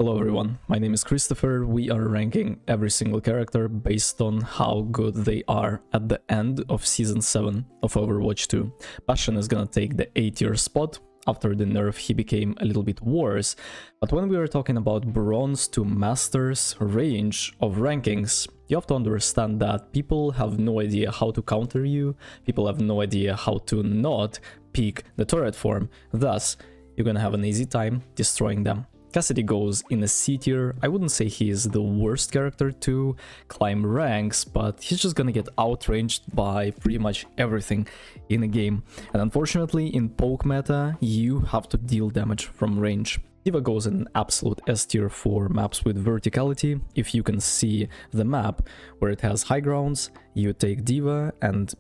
Hello everyone, my name is Christopher. We are ranking every single character based on how good they are at the end of Season 7 of Overwatch 2. Bastion is gonna take the 8-tier spot. After the nerf he became a little bit worse, but when we are talking about Bronze to Masters range of rankings, you have to understand that people have no idea how to counter you, people have no idea how to not pick the turret form, thus you're gonna have an easy time destroying them. Cassidy goes in a C tier. I wouldn't say he is the worst character to climb ranks, but he's just gonna get outranged by pretty much everything in a game. And unfortunately, in poke meta, you have to deal damage from range. D.Va goes in an absolute S tier for maps with verticality. If you can see the map where it has high grounds, you take D.Va and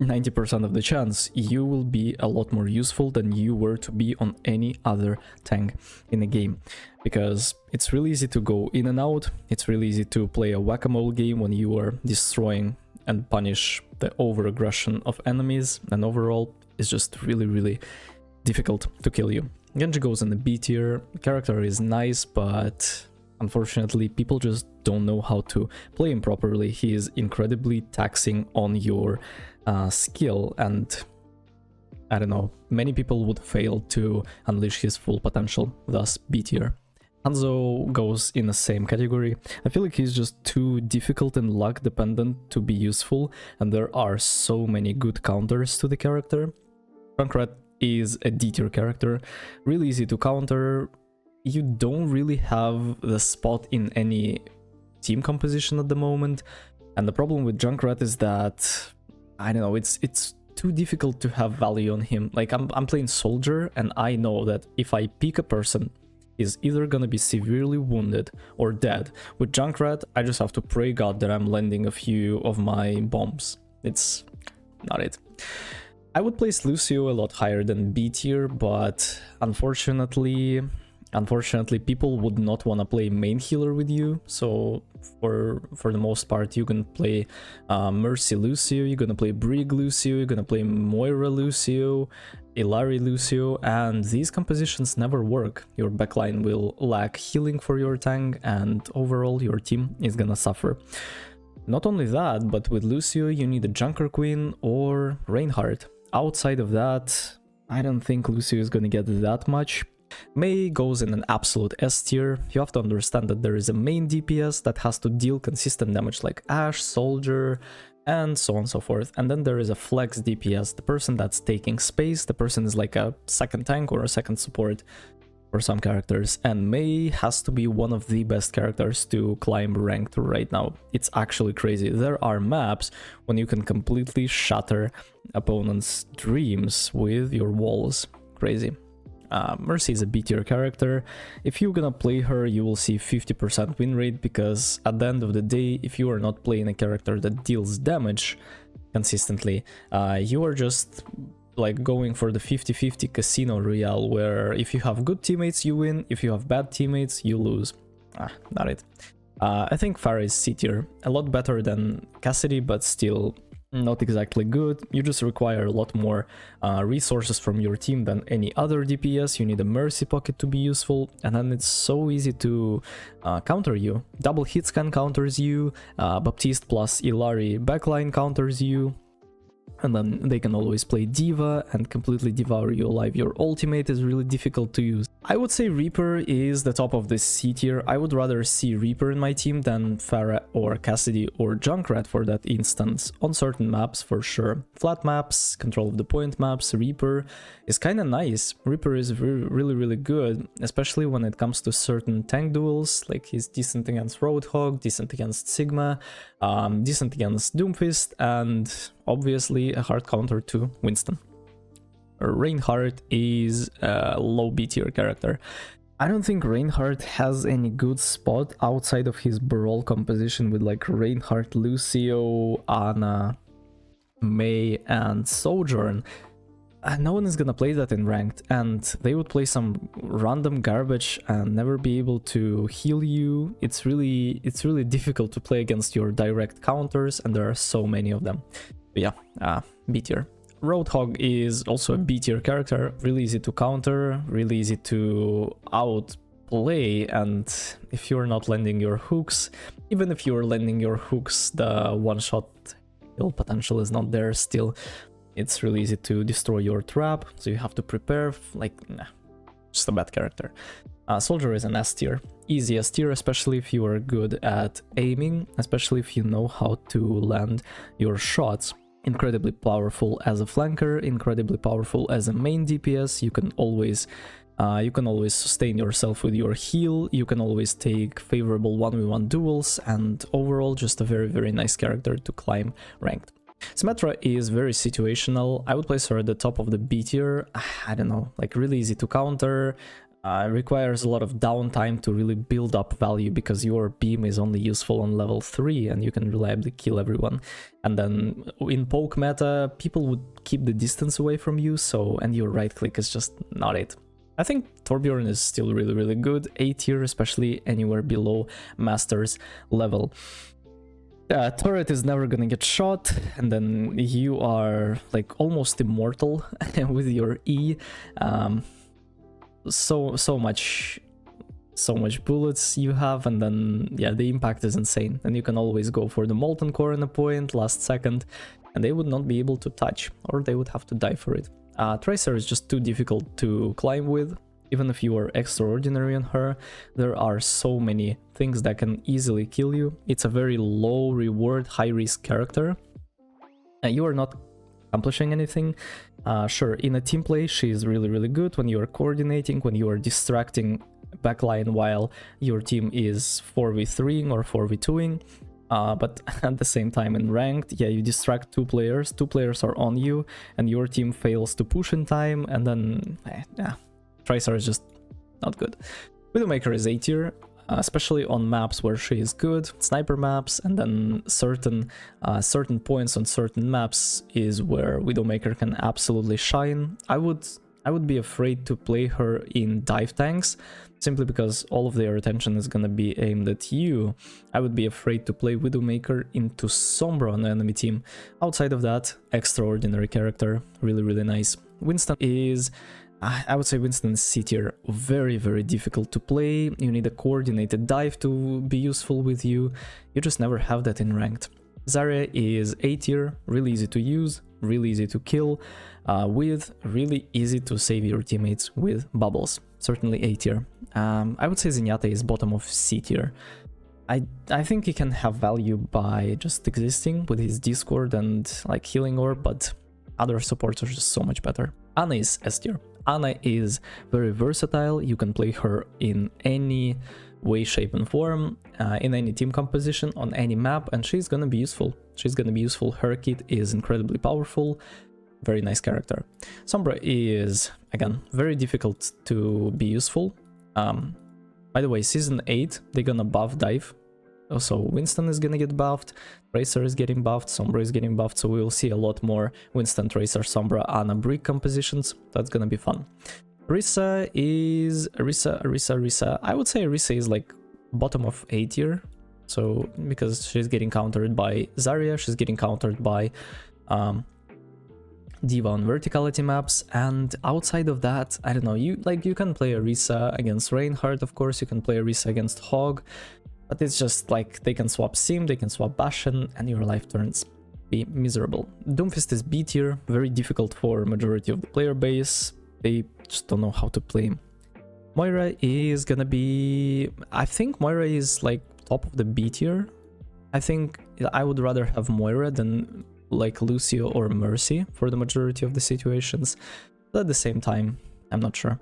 90% of the chance you will be a lot more useful than you were to be on any other tank in the game, because it's really easy to go in and out. It's really easy to play a whack-a-mole game when you are destroying and punish the over-aggression of enemies, and overall it's just really difficult to kill you. Genji goes in the B tier. Character is nice, but unfortunately people just don't know how to play him properly. He is incredibly taxing on your skill, and I don't know, many people would fail to unleash his full potential, thus B tier. Hanzo goes in the same category. I feel like he's just too difficult and luck dependent to be useful, and there are so many good counters to the character. Junkrat is a D tier character, really easy to counter. You don't really have the spot in any team composition at the moment, and the problem with Junkrat is that, I don't know, it's too difficult to have value on him. Like, I'm playing Soldier, and I know that if I pick a person, he's either gonna be severely wounded or dead. With Junkrat, I just have to pray God that I'm landing a few of my bombs. It's not it. I would place Lucio a lot higher than B tier, but unfortunately people would not want to play main healer with you, so for the most part you can play Mercy Lucio, you're gonna play Brig Lucio, you're gonna play Moira Lucio, Illari Lucio, and these compositions never work. Your backline will lack healing for your tank, and overall your team is gonna suffer. Not only that, but with Lucio you need a Junker Queen or Reinhardt. Outside of that, I don't think Lucio is gonna get that much. Mei goes in an absolute S tier. You have to understand that there is a main DPS that has to deal consistent damage like Ashe, Soldier, and so on and so forth. And then there is a flex DPS, the person that's taking space. The person is like a second tank or a second support for some characters. And Mei has to be one of the best characters to climb ranked right now. It's actually crazy. There are maps when you can completely shatter opponents' dreams with your walls. Crazy. Mercy is a B tier character. If you're gonna play her, you will see 50% win rate, because at the end of the day, if you are not playing a character that deals damage consistently, you are just like going for the 50-50 casino royale, where if you have good teammates you win, if you have bad teammates you lose. Not it. I think Pharah is C tier, a lot better than Cassidy, but still not exactly good. You just require a lot more resources from your team than any other DPS. You need a Mercy pocket to be useful, and then it's so easy to counter you. Double hit scan counters you, Baptiste plus Illari backline counters you, and then they can always play D.Va and completely devour you alive. Your ultimate is really difficult to use. I would say Reaper is the top of this C tier. I would rather see Reaper in my team than Pharah or Cassidy or Junkrat for that instance, on certain maps for sure. Flat maps, control of the point maps, Reaper is kind of nice. Reaper is really good, especially when it comes to certain tank duels. Like, he's decent against Roadhog, decent against Sigma, decent against Doomfist, and obviously a hard counter to Winston. Reinhardt is a low B tier character. I don't think Reinhardt has any good spot outside of his brawl composition with like Reinhardt, Lucio, Ana, Mei, and Sojourn. No one is gonna play that in ranked, and they would play some random garbage and never be able to heal you. It's really difficult to play against your direct counters, and there are so many of them. But yeah, B tier. Roadhog is also a B tier character, really easy to counter, really easy to outplay play, and if you're not landing your hooks, even if you're landing your hooks, the one-shot kill potential is not there still. It's really easy to destroy your trap, so you have to prepare, like, nah, just a bad character. Soldier is an S tier, easy S tier, especially if you are good at aiming, especially if you know how to land your shots. Incredibly powerful as a flanker, incredibly powerful as a main DPS. You can always sustain yourself with your heal, you can always take favorable 1v1 duels, and overall just a very, very nice character to climb ranked. Symmetra is very situational. I would place her at the top of the B tier. I don't know, like really easy to counter, requires a lot of downtime to really build up value because your beam is only useful on level 3 and you can reliably kill everyone. And then in poke meta, people would keep the distance away from you, so, and your right click is just not it. I think Torbjorn is still really, really good, A tier, especially anywhere below Master's level. Turret is never gonna get shot, and then you are like almost immortal with your E. So much bullets you have, and then yeah, the impact is insane. And you can always go for the molten core in a point last second, and they would not be able to touch, or they would have to die for it. Tracer is just too difficult to climb with. Even if you are extraordinary on her, there are so many things that can easily kill you. It's a very low reward, high risk character. You are not accomplishing anything. Sure, in a team play, she is really, really good when you are coordinating, when you are distracting backline while your team is 4v3ing or 4v2ing. But at the same time in ranked, yeah, you distract two players are on you, and your team fails to push in time, and then, yeah, Tracer is just not good. Widowmaker is A tier, especially on maps where she is good, sniper maps, and then certain points on certain maps is where Widowmaker can absolutely shine. I would be afraid to play her in dive tanks, simply because all of their attention is gonna be aimed at you. I would be afraid to play Widowmaker into Sombra on the enemy team. Outside of that, extraordinary character, really, really nice. Winston is, I would say Winston is C tier, very, very difficult to play. You need a coordinated dive to be useful with you. You just never have that in ranked. Zarya is A tier, really easy to use, really easy to kill, with really easy to save your teammates with bubbles. Certainly A tier. I would say Zenyatta is bottom of C tier. I think he can have value by just existing with his Discord and like healing orb, but other supports are just so much better. Ana is S tier. Ana is very versatile. You can play her in any way, shape and form, in any team composition, on any map, and she's gonna be useful. She's gonna be useful. Her kit is incredibly powerful. Very nice character. Sombra is, again, very difficult to be useful. By the way, season 8, they're gonna buff dive. Also, Winston is gonna get buffed, Tracer is getting buffed, Sombra is getting buffed, so we will see a lot more Winston, Tracer, Sombra, Ana, Brig compositions. That's gonna be fun. Orisa is... Orisa. I would say Orisa is like bottom of A tier. So, because she's getting countered by Zarya, she's getting countered by Diva on verticality maps, and outside of that, I don't know, you can play Orisa against Reinhardt, of course, you can play Orisa against Hog, but it's just like they can swap Sim, they can swap Bastion, and your life turns be miserable. Doomfist is B tier, very difficult for majority of the player base, they just don't know how to play him. Moira is gonna be... I think Moira is like top of the B tier. I think I would rather have Moira than like Lucio or Mercy for the majority of the situations, but at the same time, I'm not sure.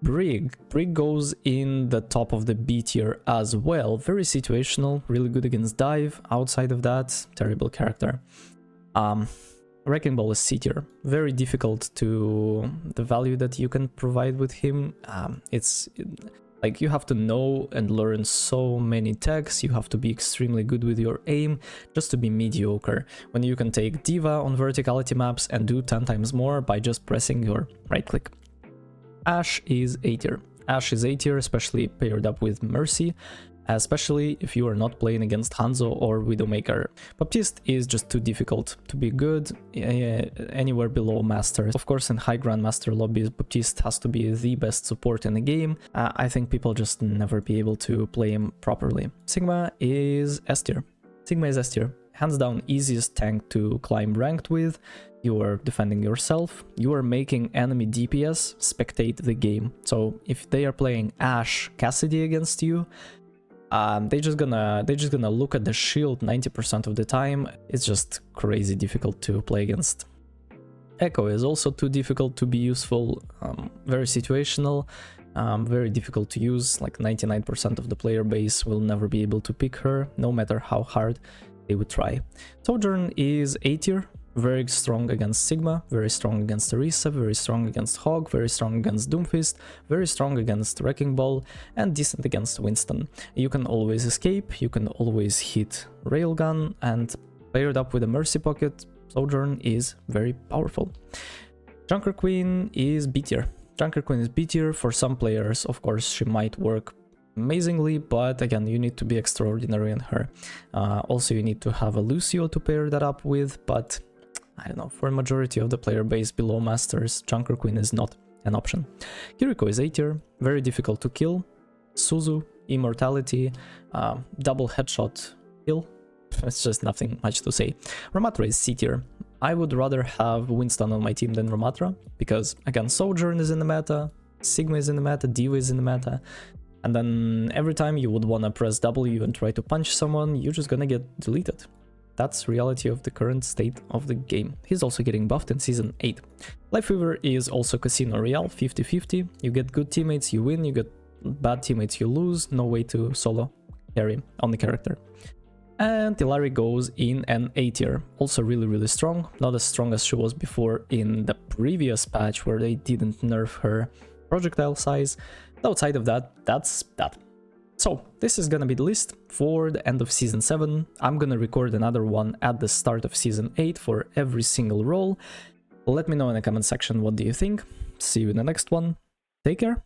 Brig goes in the top of the B tier as well, very situational, really good against dive. Outside of that, terrible character. Wrecking Ball is C tier, very difficult to the value that you can provide with him. It's like you have to know and learn so many techs, you have to be extremely good with your aim just to be mediocre, when you can take Diva on verticality maps and do 10 times more by just pressing your right click. Ashe is A tier. Ashe is A tier, especially paired up with Mercy. especially if you are not playing against Hanzo or Widowmaker. Baptiste is just too difficult to be good anywhere below Master. Of course, in high Grandmaster lobbies, Baptiste has to be the best support in the game. I think people just never be able to play him properly. Sigma is S tier. Sigma is S tier. Hands down easiest tank to climb ranked with. You are defending yourself, you are making enemy DPS spectate the game. So if they are playing Ashe, Cassidy against you, they're just gonna look at the shield 90% of the time. It's just crazy difficult to play against. Echo is also too difficult to be useful, very situational, very difficult to use. Like 99% of the player base will never be able to pick her, no matter how hard they would try. Sojourn is A tier. Very strong against Sigma, very strong against Orisa, very strong against Hog, very strong against Doomfist, very strong against Wrecking Ball, and decent against Winston. You can always escape, you can always hit Railgun, and paired up with a Mercy Pocket, Sojourn is very powerful. Junker Queen is B tier. Junker Queen is B tier. For some players, of course, she might work amazingly, but again, you need to be extraordinary in her. Also, you need to have a Lucio to pair that up with, but I don't know, for a majority of the player base below Masters, Junker Queen is not an option. Kiriko is A tier, very difficult to kill. Suzu, Immortality, double headshot kill. It's just nothing much to say. Ramattra is C tier. I would rather have Winston on my team than Ramattra, because again, Sojourn is in the meta, Sigma is in the meta, Diva is in the meta, and then every time you would want to press W and try to punch someone, you're just gonna get deleted. That's reality of the current state of the game. He's also getting buffed in Season 8. Lifeweaver is also Casino Royale, 50-50. You get good teammates, you win, you get bad teammates, you lose. No way to solo carry on the character. And Illari goes in an A tier. Also really strong. Not as strong as she was before in the previous patch where they didn't nerf her projectile size. Outside of that, that's that. So, this is gonna be the list for the end of Season 7. I'm gonna record another one at the start of Season 8 for every single role. Let me know in the comment section what do you think. See you in the next one. Take care.